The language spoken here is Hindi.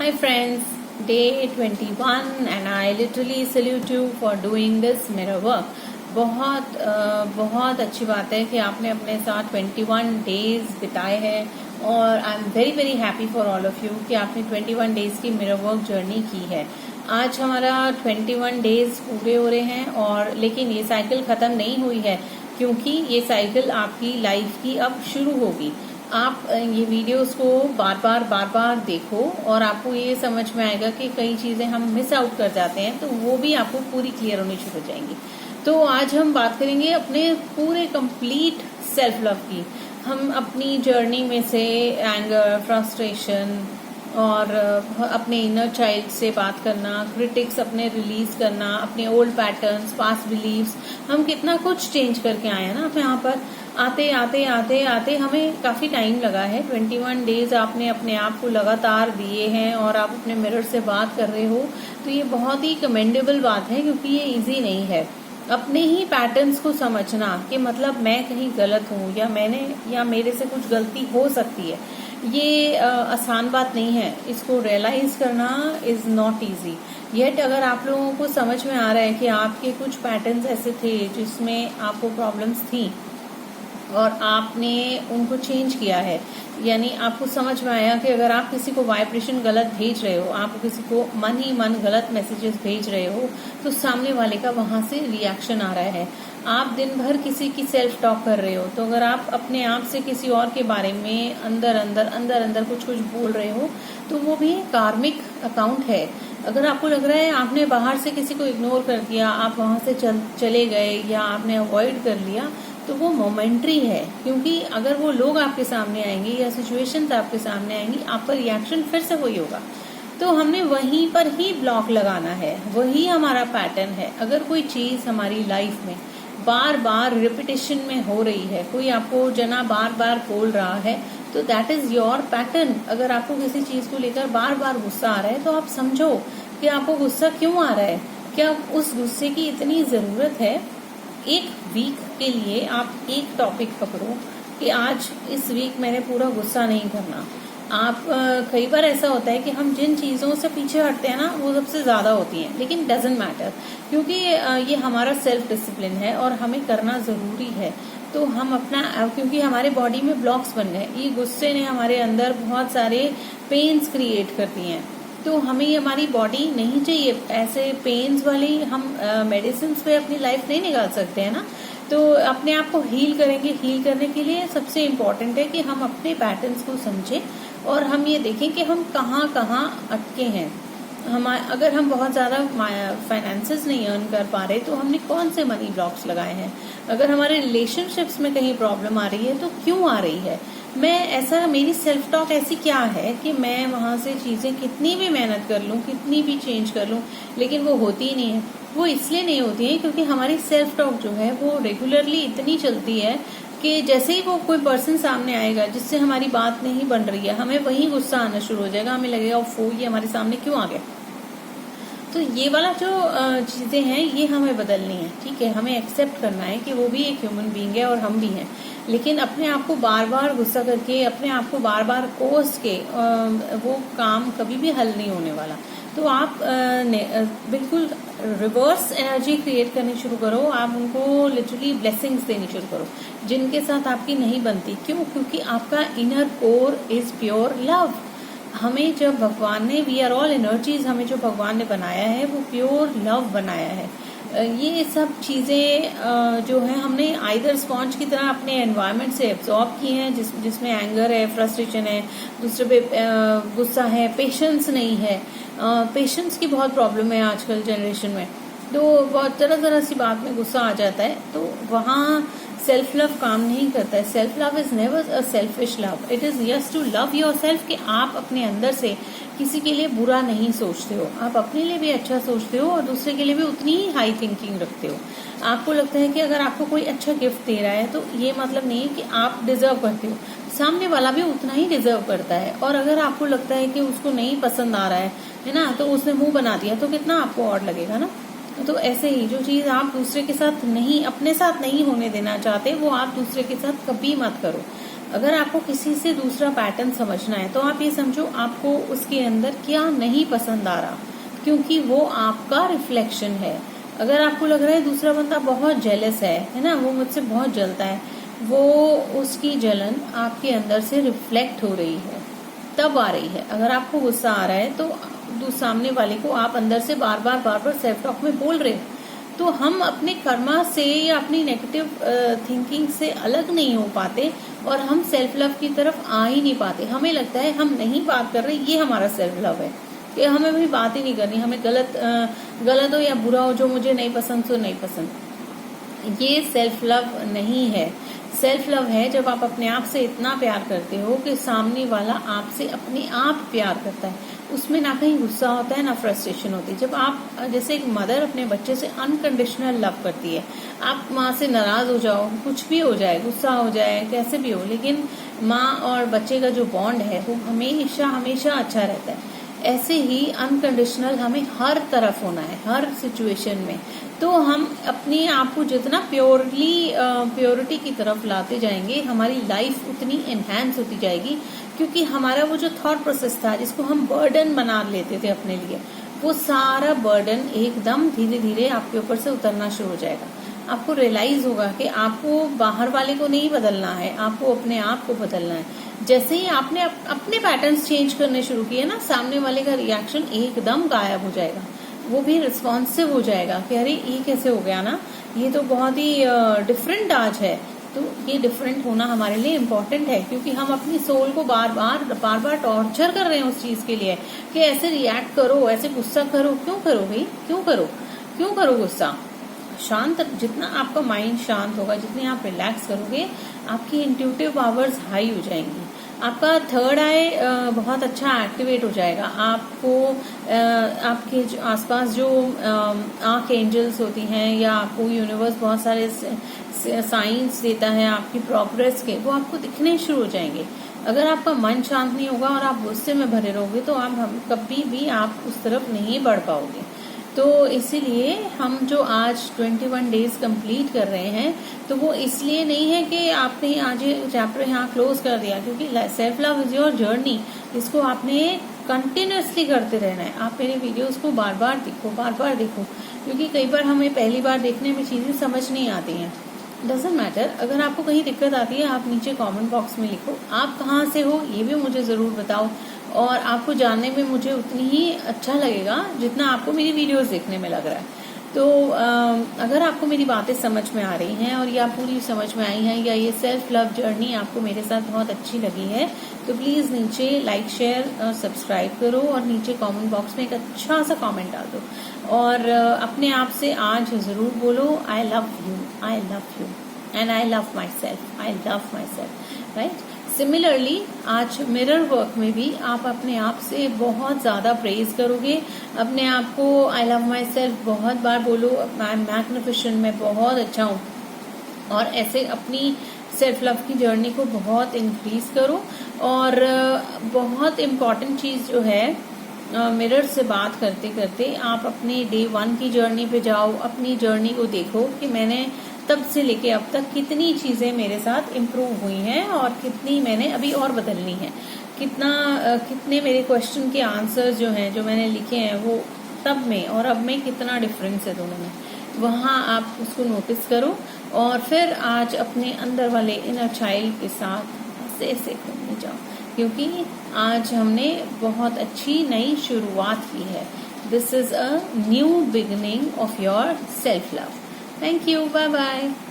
Hi friends, day 21 and I literally salute you for doing this mirror work. बहुत अच्छी बात है कि आपने अपने साथ 21 डेज बिताए हैं और I am very very happy for all of you कि आपने 21 डेज की मिरर वर्क जर्नी की है। आज हमारा 21 डेज पूरे हो रहे हैं और लेकिन ये साइकिल ख़त्म नहीं हुई है क्योंकि ये साइकिल आपकी लाइफ की अब शुरू होगी। आप ये वीडियोस को बार बार देखो और आपको ये समझ में आएगा कि कई चीज़ें हम मिस आउट कर जाते हैं तो वो भी आपको पूरी क्लियर होनी शुरू हो जाएंगी। तो आज हम बात करेंगे अपने पूरे कंप्लीट सेल्फ लव की। हम अपनी जर्नी में से एंगर, फ्रस्ट्रेशन और अपने इनर चाइल्ड से बात करना, क्रिटिक्स अपने रिलीज करना, अपने ओल्ड पैटर्न्स, पास्ट बिलीव्स, हम कितना कुछ चेंज करके आए हैं ना। आप यहाँ पर आते हमें काफी टाइम लगा है। 21 डेज आपने अपने आप को लगातार दिए हैं और आप अपने मिरर से बात कर रहे हो तो ये बहुत ही कमेंडेबल बात है क्योंकि ये इजी नहीं है। अपने ही पैटर्न्स को समझना कि मतलब मैं कहीं गलत हूँ या मेरे से कुछ गलती हो सकती है, ये आसान बात नहीं है। इसको रियलाइज करना इज नॉट इजी येट। अगर आप लोगों को समझ में आ रहा है कि आपके कुछ पैटर्न्स ऐसे थे जिसमें आपको प्रॉब्लम्स थी और आपने उनको चेंज किया है, यानी आपको समझ में आया कि अगर आप किसी को वाइब्रेशन गलत भेज रहे हो, आप किसी को मन ही मन गलत मैसेजेस भेज रहे हो तो सामने वाले का वहां से रिएक्शन आ रहा है। आप दिन भर किसी की सेल्फ टॉक कर रहे हो तो अगर आप अपने आप से किसी और के बारे में अंदर कुछ बोल रहे हो तो वो भी कार्मिक अकाउंट है। अगर आपको लग रहा है आपने बाहर से किसी को इग्नोर कर दिया, आप वहां से चले गए या आपने अवॉइड कर लिया तो वो मोमेंट्री है, क्योंकि अगर वो लोग आपके सामने आएंगे या सिचुएशंस आपके सामने आएंगी आपका रिएक्शन फिर से वही होगा। तो हमने वहीं पर ही ब्लॉक लगाना है, वही हमारा पैटर्न है। अगर कोई चीज हमारी लाइफ में बार बार रिपीटेशन में हो रही है, कोई आपको जना बार बार बोल रहा है तो दैट इज योर पैटर्न। अगर आपको किसी चीज को लेकर बार बार गुस्सा आ रहा है तो आप समझो कि आपको गुस्सा क्यों आ रहा है, क्या उस गुस्से की इतनी जरूरत है। एक वीक के लिए आप एक टॉपिक पकड़ो कि आज इस वीक मैंने पूरा गुस्सा नहीं करना। आप कई बार ऐसा होता है कि हम जिन चीजों से पीछे हटते हैं ना वो सबसे ज्यादा होती हैं, लेकिन डजंट मैटर क्योंकि ये हमारा सेल्फ डिसिप्लिन है और हमें करना जरूरी है। तो हम अपना, क्योंकि हमारे बॉडी में ब्लॉक्स बन गए, ये गुस्से ने हमारे अंदर बहुत सारे पेन्स क्रिएट कर दिए हैं तो हमें ये हमारी बॉडी नहीं चाहिए। ऐसे पेन्स वाली हम मेडिसिन पे अपनी लाइफ नहीं निकाल सकते हैं ना। तो अपने आप को हील करेंगे। हील करने के लिए सबसे इम्पोर्टेंट है कि हम अपने पैटर्न्स को समझें और हम ये देखें कि हम कहाँ अटके हैं। अगर हम बहुत ज्यादा फाइनेंसेस नहीं अर्न कर पा रहे तो हमने कौन से मनी ब्लॉक्स लगाए हैं। अगर हमारे रिलेशनशिप्स में कहीं प्रॉब्लम आ रही है तो क्यों आ रही है। मेरी सेल्फ टॉक ऐसी क्या है कि मैं वहां से चीजें कितनी भी मेहनत कर लूं, कितनी भी चेंज कर लूं, लेकिन वो होती ही नहीं है। वो इसलिए नहीं होती है क्योंकि हमारी सेल्फ टॉक जो है वो रेगुलरली इतनी चलती है कि जैसे ही वो कोई पर्सन सामने आएगा जिससे हमारी बात नहीं बन रही है, हमें वही गुस्सा आना शुरू हो जाएगा। हमें लगेगा ओफो ये हमारे सामने क्यों आ गया। तो ये वाला जो चीजें हैं ये हमें बदलनी है, ठीक है। हमें एक्सेप्ट करना है कि वो भी एक ह्यूमन बीइंग है और हम भी हैं, लेकिन अपने आप को बार बार गुस्सा करके, अपने आप को बार बार कोस के वो काम कभी भी हल नहीं होने वाला। तो आप बिल्कुल रिवर्स एनर्जी क्रिएट करनी शुरू करो। आप उनको लिटरली ब्लेसिंग्स देनी शुरू करो जिनके साथ आपकी नहीं बनती। क्यों? क्योंकि आपका inner core is pure love. हमें जब भगवान ने, वी आर ऑल एनर्जीज, हमें जो भगवान ने बनाया है वो प्योर लव बनाया है। ये सब चीजें जो है हमने आइदर स्पॉन्ज की तरह अपने एनवायरनमेंट से एब्जॉर्ब की हैं, जिसमें एंगर है, फ्रस्ट्रेशन है, दूसरे पे गुस्सा है, पेशेंस नहीं है। पेशेंस की बहुत प्रॉब्लम है आजकल जनरेशन में, तो बहुत तरह सी बात में गुस्सा आ जाता है। तो वहाँ सेल्फ लव काम नहीं करता है। Self love is never a selfish love, it is yes to love yourself, कि आप अपने अंदर से किसी के लिए बुरा नहीं सोचते हो, आप अपने लिए भी अच्छा सोचते हो और दूसरे के लिए भी उतनी ही हाई थिंकिंग रखते हो। आपको लगता है कि अगर आपको कोई अच्छा गिफ्ट दे रहा है तो ये मतलब नहीं है कि आप डिजर्व करते हो, सामने वाला भी उतना ही डिजर्व करता है। और अगर आपको लगता है कि उसको नहीं पसंद आ रहा है ना, तो उसने मुंह बना दिया तो कितना आपको और लगेगा ना। तो ऐसे ही जो चीज आप दूसरे के साथ नहीं, अपने साथ नहीं होने देना चाहते वो आप दूसरे के साथ कभी मत करो। अगर आपको किसी से दूसरा पैटर्न समझना है तो आप ये समझो आपको उसके अंदर क्या नहीं पसंद आ रहा, क्योंकि वो आपका रिफ्लेक्शन है। अगर आपको लग रहा है दूसरा बंदा बहुत जेलस है ना, वो मुझसे बहुत जलता है, वो उसकी जलन आपके अंदर से रिफ्लेक्ट हो रही है, तब आ रही है। अगर आपको गुस्सा आ रहा है तो सामने वाले को आप अंदर से बार बार सेल्फ टॉक में बोल रहे हो, तो हम अपने कर्मा से या अपनी नेगेटिव थिंकिंग से अलग नहीं हो पाते और हम सेल्फ लव की तरफ आ ही नहीं पाते। हमें लगता है हम नहीं बात कर रहे, ये हमारा सेल्फ लव है कि हमें भी बात ही नहीं करनी, हमें गलत हो या बुरा हो, जो मुझे नहीं पसंद तो नहीं पसंद। ये सेल्फ लव नहीं है। सेल्फ लव है जब आप अपने आप से इतना प्यार करते हो कि सामने वाला आपसे अपने आप प्यार करता है, उसमें ना कहीं गुस्सा होता है ना फ्रस्ट्रेशन होती है। जब आप, जैसे एक मदर अपने बच्चे से अनकंडीशनल लव करती है, आप माँ से नाराज हो जाओ, कुछ भी हो जाए, गुस्सा हो जाए, कैसे भी हो, लेकिन माँ और बच्चे का जो बॉन्ड है वो हमेशा हमेशा अच्छा रहता है। ऐसे ही अनकंडीशनल हमें हर तरफ होना है, हर सिचुएशन में। तो हम अपने आप को जितना प्योरिटी की तरफ लाते जाएंगे, हमारी लाइफ उतनी एनहांस होती जाएगी, क्योंकि हमारा वो जो थॉट प्रोसेस था जिसको हम बर्डन बना लेते थे अपने लिए, वो सारा बर्डन एकदम धीरे धीरे आपके ऊपर से उतरना शुरू हो जाएगा। आपको रियलाइज होगा कि आपको बाहर वाले को नहीं बदलना है, आपको अपने आप को बदलना है। जैसे ही आपने अपने पैटर्न्स चेंज करने शुरू किए ना, सामने वाले का रिएक्शन एकदम गायब हो जाएगा, वो भी रिस्पॉन्सिव हो जाएगा कि अरे ये कैसे हो गया ना, ये तो बहुत ही डिफरेंट आज है। तो ये डिफरेंट होना हमारे लिए इम्पोर्टेंट है, क्योंकि हम अपनी सोल को बार बार टॉर्चर कर रहे हैं उस चीज के लिए कि ऐसे रिएक्ट करो, ऐसे गुस्सा करो। क्यों करो भाई, क्यों करो गुस्सा? शांत, जितना आपका माइंड शांत होगा, जितने आप रिलैक्स करोगे, आपकी इंट्यूटिव पावर्स हाई हो जाएंगी, आपका थर्ड आई बहुत अच्छा एक्टिवेट हो जाएगा। आपको आपके आसपास जो आर्क एंजल्स होती हैं या आपको यूनिवर्स बहुत सारे साइंस देता है आपकी प्रोग्रेस के, वो आपको दिखने शुरू हो जाएंगे। अगर आपका मन शांत नहीं होगा और आप गुस्से में भरे रहोगे तो आप कभी भी आप उस तरफ नहीं बढ़ पाओगे। तो इसीलिए हम जो आज 21 डेज कंप्लीट कर रहे हैं, तो वो इसलिए नहीं है कि आपने आज ये चैप्टर यहाँ क्लोज कर दिया, क्योंकि self love is your journey, इसको आपने कंटिन्यूअसली करते रहना है। आप मेरे वीडियोस को बार बार देखो, क्योंकि कई बार हमें पहली बार देखने में चीजें समझ नहीं आती हैं। डजेंट मैटर, अगर आपको कहीं दिक्कत आती है आप नीचे कमेंट बॉक्स में लिखो, आप कहाँ से हो ये भी मुझे जरूर बताओ, और आपको जानने में मुझे उतनी ही अच्छा लगेगा जितना आपको मेरी वीडियोस देखने में लग रहा है। तो अगर आपको मेरी बातें समझ में आ रही हैं और या पूरी समझ में आई हैं, या ये सेल्फ लव जर्नी आपको मेरे साथ बहुत अच्छी लगी है, तो प्लीज नीचे लाइक शेयर सब्सक्राइब करो और नीचे कमेंट बॉक्स में एक अच्छा सा कमेंट डाल दो, और अपने आप से आज जरूर बोलो I love you and I love my self, right. Similarly आज मिरर वर्क में भी आप अपने आप से बहुत ज्यादा प्रेज करोगे, अपने आप को आई लव माई सेल्फ बहुत बार बोलो, आई एम मैग्निफिसेंट, मैं बहुत अच्छा हूँ, और ऐसे अपनी सेल्फ लव की जर्नी को बहुत इंक्रीज करो। और बहुत इम्पॉर्टेंट चीज जो है, मिरर से बात करते करते आप अपने डे 1 की जर्नी पे जाओ, अपनी जर्नी को देखो कि मैंने तब से लेके अब तक कितनी चीजें मेरे साथ इम्प्रूव हुई हैं और कितनी मैंने अभी और बदलनी है, कितने मेरे क्वेश्चन के आंसर्स जो हैं, जो मैंने लिखे हैं, वो तब में और अब में कितना डिफरेंस है दोनों में, वहाँ आप उसको नोटिस करो। और फिर आज अपने अंदर वाले इनर चाइल्ड के साथ ऐसे घूमने जाओ, क्योंकि आज हमने बहुत अच्छी नई शुरुआत की है। This is a new beginning of your self love. Thank you. Bye bye.